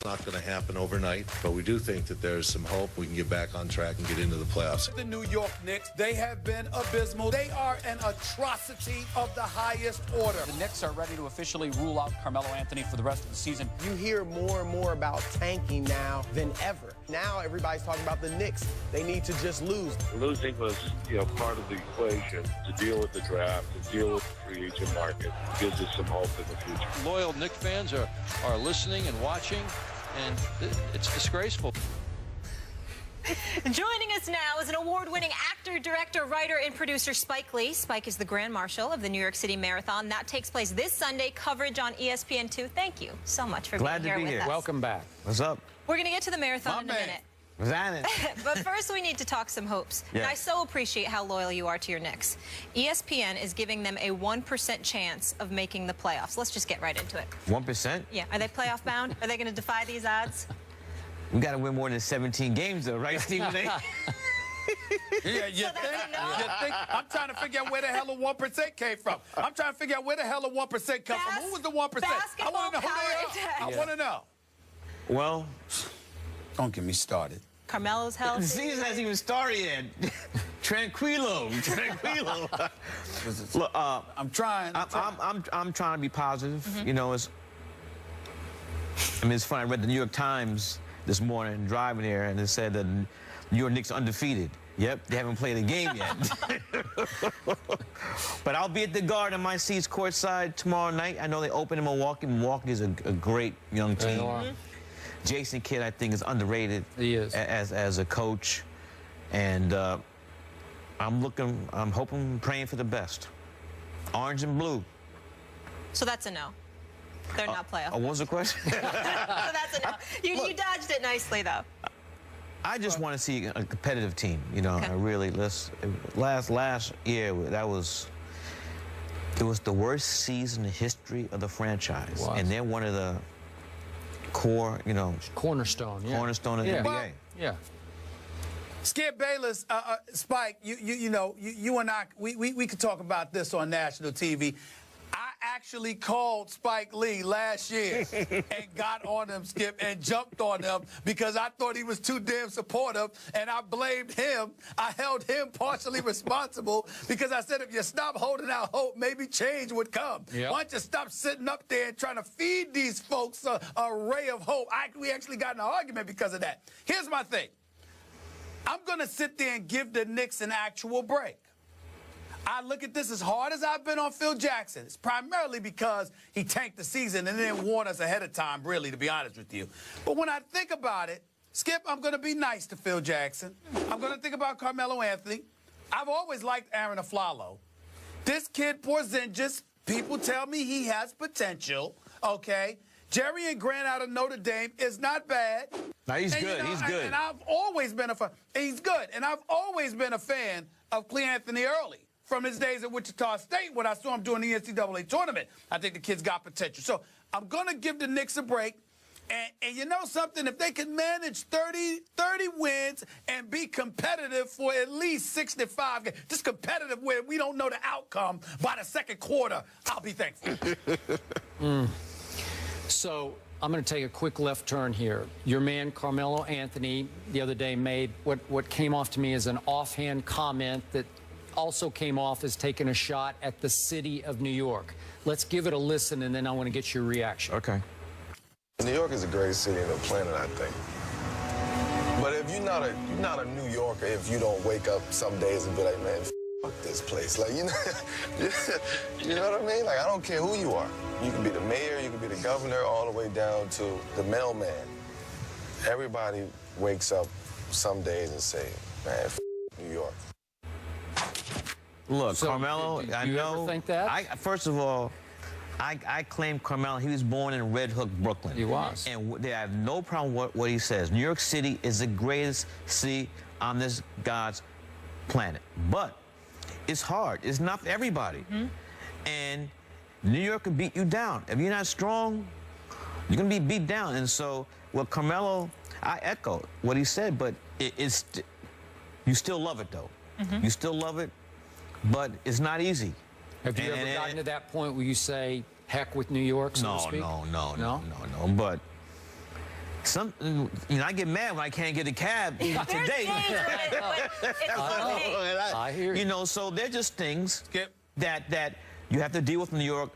It's not going to happen overnight, but we do think that there's some hope we can get back on track and get into the playoffs. The New York Knicks, they have been abysmal. They are an atrocity of the highest order. The Knicks are ready to officially rule out Carmelo Anthony for the rest of the season. You hear more and more about tanking now than ever. Now everybody's talking about the Knicks. They need to just lose. Losing was, part of the equation to deal with the draft, to deal with the free agent market. Gives us some hope in the future. Loyal Knicks fans are listening and watching, and it's disgraceful. Joining us now is an award-winning actor, director, writer, and producer, Spike Lee. Spike is the Grand Marshal of the New York City Marathon. That takes place this Sunday, coverage on ESPN2. Thank you so much for being here with us. Welcome back. What's up? We're going to get to the marathon in a minute. What's that? But first, we need to talk some hopes. Yeah. And I so appreciate how loyal you are to your Knicks. ESPN is giving them a 1% chance of making the playoffs. Let's just get right into it. 1%? Yeah. Are they playoff bound? Are they going to defy these odds? We got to win more than 17 games, though, right, Stephen A? Yeah, you think I'm trying to figure out where the hell the 1% came from. I'm trying to figure out where the hell the 1% come from. Who was the 1%? I want to know who they are. I want to know. Well, don't get me started. Carmelo's healthy. The season hasn't even started yet. Tranquilo. Look, I'm trying. I'm trying to be positive. You know, it's funny. I read the New York Times this morning driving here, and it said that New York Knicks are undefeated. Yep, they haven't played a game yet. But I'll be at the Garden in my seats courtside tomorrow night. I know they open in Milwaukee. Milwaukee is a great young team. Jason Kidd, I think, is underrated. He is. As a coach. And I'm hoping, praying for the best. Orange and blue. So that's a no. They're not playoff. What was the question? So that's a no. You dodged it nicely, though. I just want to see a competitive team. You know, Okay. I really, last year, it was the worst season in the history of the franchise. And they're one of the core, Cornerstone, yeah. cornerstone of the NBA. Yeah. Skip Bayless, Spike, you and I, we could talk about this on national TV. I actually called Spike Lee last year and got on him, Skip, and jumped on him because I thought he was too damn supportive, and I blamed him. I held him partially responsible because I said if you stop holding out hope, maybe change would come. Yep. Why don't you stop sitting up there and trying to feed these folks a ray of hope? We actually got in an argument because of that. Here's my thing. I'm going to sit there and give the Knicks an actual break. I look at this as hard as I've been on Phil Jackson. It's primarily because he tanked the season and didn't warn us ahead of time, really, to be honest with you. But when I think about it, Skip, I'm going to be nice to Phil Jackson. I'm going to think about Carmelo Anthony. I've always liked Aaron Aflalo. This kid, Porzingis, people tell me he has potential, okay? Jerry and Grant out of Notre Dame is not bad. No, he's good. He's good. And I've always been a fan. He's good. And I've always been a fan of Cle Anthony Early from his days at Wichita State when I saw him doing the NCAA tournament. I think the kid's got potential. So I'm going to give the Knicks a break. And you know something? If they can manage 30 wins and be competitive for at least 65 games, just competitive where we don't know the outcome by the second quarter, I'll be thankful. So I'm going to take a quick left turn here. Your man, Carmelo Anthony, the other day made what came off to me as an offhand comment that also came off as taking a shot at the city of New York. Let's give it a listen, and then I want to get your reaction. Okay. New York is the greatest city on the planet, I think. But if you're not a New Yorker, if you don't wake up some days and be like, man, fuck this place. Like, you know what I mean? Like, I don't care who you are. You can be the mayor, you can be the governor, all the way down to the mailman. Everybody wakes up some days and say, man, New York. Look, So, Carmelo, do I you know. ever think that? First of all, I claim Carmelo. He was born in Red Hook, Brooklyn. He was. And they have no problem with what he says. New York City is the greatest city on this God's planet. But it's hard. It's not for everybody. And New York can beat you down. If you're not strong, you're going to be beat down. And so, well, Carmelo, I echo what he said, but you still love it, though. You still love it. But it's not easy. Have you ever gotten to that point where you say, heck with New York, so to speak? No. But I get mad when I can't get a cab even today. I hear you. You know, so they're just things Skip. that you have to deal with in New York,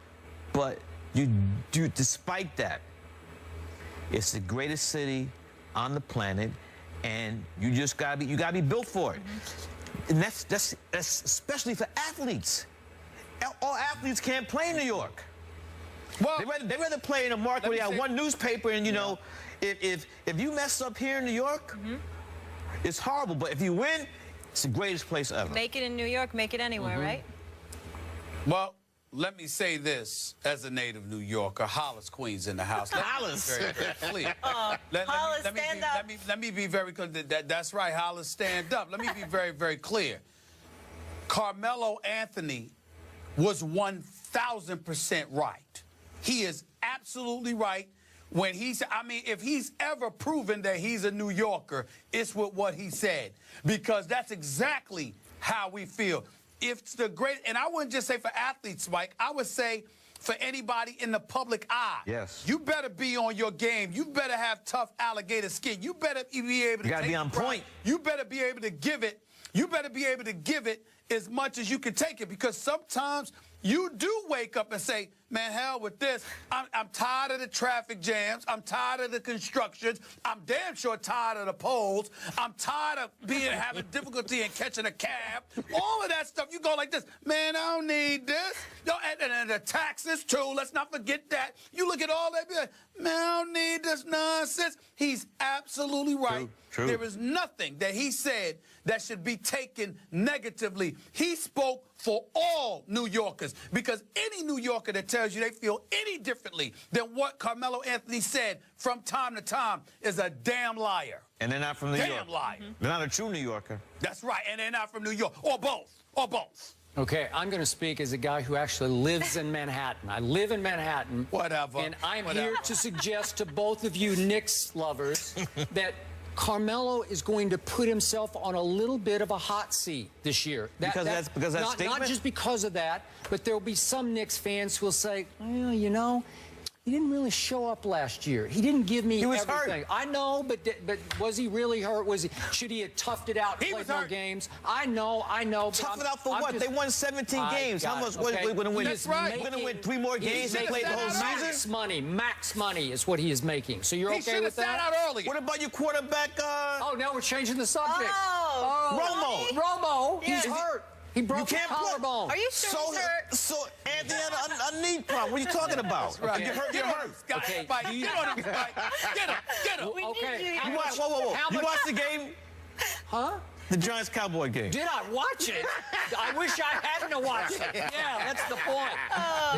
but you do. Despite that, it's the greatest city on the planet, and you just gotta be built for it. And that's especially for athletes. All athletes can't play in New York. Well, They rather play in a market where they have one newspaper, and you know, if you mess up here in New York, it's horrible. But if you win, it's the greatest place ever. Make it in New York, make it anywhere, right? Well, let me say this as a native New Yorker. Hollis Queens in the house. Hollis. Very, very clear. Hollis, stand up. Let me be very clear. That's right, Hollis, stand up. Let me be very, very clear. Carmelo Anthony was 1,000% right. He is absolutely right when he said, I mean, if he's ever proven that he's a New Yorker, it's with what he said. Because that's exactly how we feel. If it's the great, and I wouldn't just say for athletes, Mike, I would say for anybody in the public eye. Yes. You better be on your game. You better have tough alligator skin. You better be able to gotta be on point. You better be able to give it. You better be able to give it as much as you can take it, because sometimes you do wake up and say, man, hell with this. I'm tired of the traffic jams. I'm tired of the constructions. I'm damn sure tired of the polls. I'm tired of having difficulty in catching a cab. All of that stuff. You go like this, man, I don't need this. And the taxes, too. Let's not forget that. You look at all that, be like, man, I don't need this nonsense. He's absolutely right. True. There is nothing that he said that should be taken negatively. He spoke for all New Yorkers, because any New Yorker that tells you they feel any differently than what Carmelo Anthony said from time to time is a damn liar. And they're not from New York. Damn liar. They're not a true New Yorker. That's right, and they're not from New York, or both, or both. Okay, I'm going to speak as a guy who actually lives in Manhattan. I live in Manhattan. Whatever. And I'm here to suggest to both of you Knicks lovers that Carmelo is going to put himself on a little bit of a hot seat this year. Because that statement? Not just because of that, but there will be some Knicks fans who will say, well, you know, he didn't really show up last year. He didn't give me everything. Hurt. I know, but was he really hurt? Should he have toughed it out and played more games? I know. Tough it out for what? They won 17 games. How much? What are we going to win? That's right. We're going to win 3 more games and play the whole season? Max money is what he is making. So you're okay with that? He should have sat out earlier. What about your quarterback? Oh, now we're changing the subject. Oh, Romo, he's hurt. He broke his collarbone. Are you sure he's hurt? So Anthony had a knee problem. What are you talking about? Right. You're hurt. You're hurt. Okay. Spike, get on him, Spike. Get him. Okay. You watched the game? Huh? The Giants-Cowboy game. Did I watch it? I wish I hadn't watched it. Yeah, that's the point.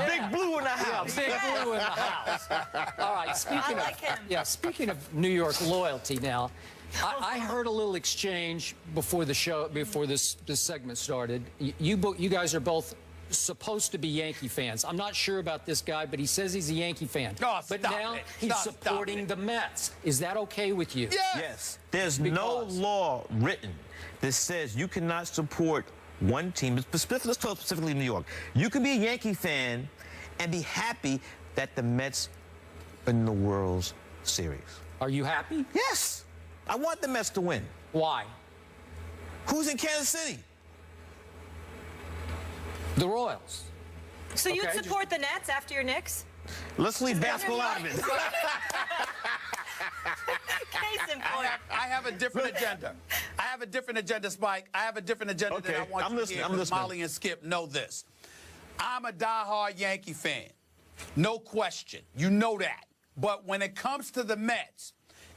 Big Blue in the house. Big Blue in the house. All right, speaking of New York loyalty now, I heard a little exchange before the show, before this segment started. You guys are both supposed to be Yankee fans. I'm not sure about this guy, but he says he's a Yankee fan. Oh, but now he's supporting the Mets. Is that okay with you? Yes. There's no law written that says you cannot support one team. Let's talk specifically New York. You can be a Yankee fan and be happy that the Mets are in the World Series. Are you happy? Yes. I want the Mets to win. Why? Who's in Kansas City? The Royals. So you'd support the Nets after your Knicks? Let's leave basketball out of it. Case in point. I have a different agenda. I have a different agenda, Spike. I have a different agenda that I want you to hear. I'm listening. Molly and Skip know this. I'm a diehard Yankee fan. No question. You know that. But when it comes to the Mets,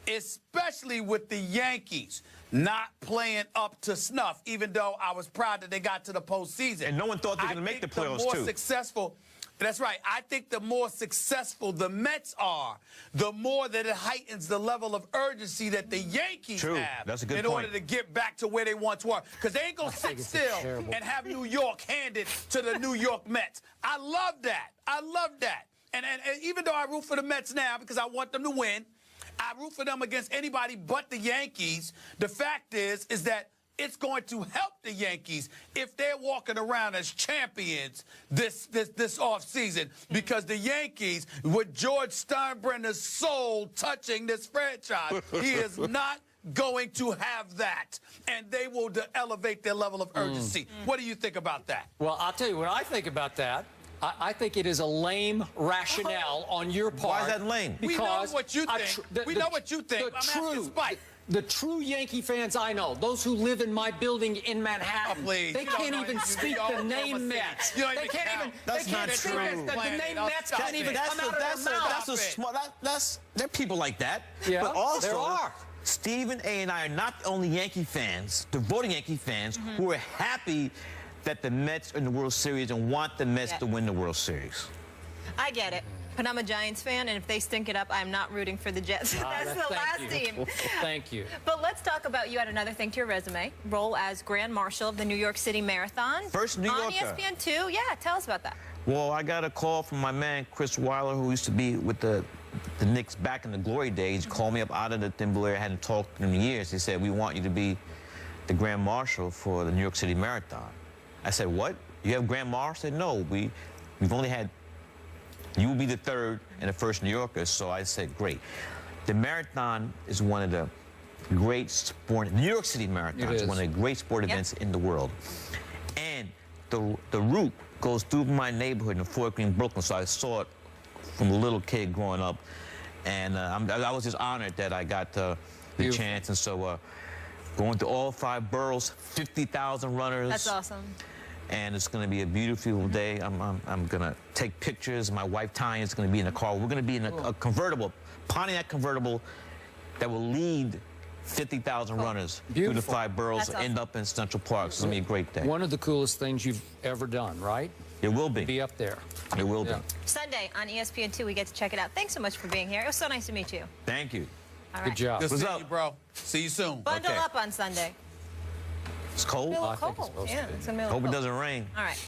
especially with the Yankees not playing up to snuff, even though I was proud that they got to the postseason. And no one thought they were going to make the playoffs, the more successful, that's right. I think the more successful the Mets are, the more that it heightens the level of urgency that the Yankees have That's a good in point. order to get back to where they once were. Because they ain't going to sit still and have New York handed to the New York Mets. I love that. I love that. And even though I root for the Mets now because I want them to win, I root for them against anybody but the Yankees. The fact is that it's going to help the Yankees if they're walking around as champions this offseason, because the Yankees, with George Steinbrenner's soul touching this franchise, he is not going to have that, and they will elevate their level of urgency. What do you think about that? Well, I'll tell you what I think about that. I think it is a lame rationale on your part. Why is that lame? We know what you think. We know what you think. I'm asking Spike. The true Yankee fans I know, those who live in my building in Manhattan, they can't even speak the name Mets. They can't even. That's not true. The name Mets can't even come out of their mouth. There are people like that. Yeah, but also, there are. Stephen A. and I are not the only Yankee fans, devoted Yankee fans, who are happy that the Mets are in the World Series and want the Mets to win the World Series. I get it. But I'm a Giants fan, and if they stink it up, I'm not rooting for the Jets. That's the last team. Thank you. But let's talk about, you had another thing to your resume, role as Grand Marshal of the New York City Marathon. First New Yorker. On ESPN 2. Yeah, tell us about that. Well, I got a call from my man, Chris Weiler, who used to be with the Knicks back in the glory days. He called me up out of the thin blue air. I hadn't talked to him in years. He said, we want you to be the Grand Marshal for the New York City Marathon. I said, what? You have Grand Marshal? I said, no, we've only had, you will be the third and the first New Yorker. So I said, great. The marathon is one of the great sport, New York City Marathon is one of the great sport events in the world. And the route goes through my neighborhood in Fort Greene, Brooklyn, so I saw it from a little kid growing up. And I was just honored that I got the chance. And so going to all 5 boroughs, 50,000 runners. That's awesome. And it's going to be a beautiful day. I'm going to take pictures. My wife, Tanya, is going to be in the car. We're going to be in a convertible, Pontiac convertible, that will lead 50,000 runners through the 5 boroughs, end up in Central Park. So it's going to be a great day. One of the coolest things you've ever done, right? It will be. Be up there. It will be. Sunday on ESPN 2, we get to check it out. Thanks so much for being here. It was so nice to meet you. Thank you. All Good right. job. Good seeing you, bro. See you soon. Bundle up on Sunday. It's cold. It's a little cold. Yeah, it's going to be a little Hope it cold. doesn't rain. All right.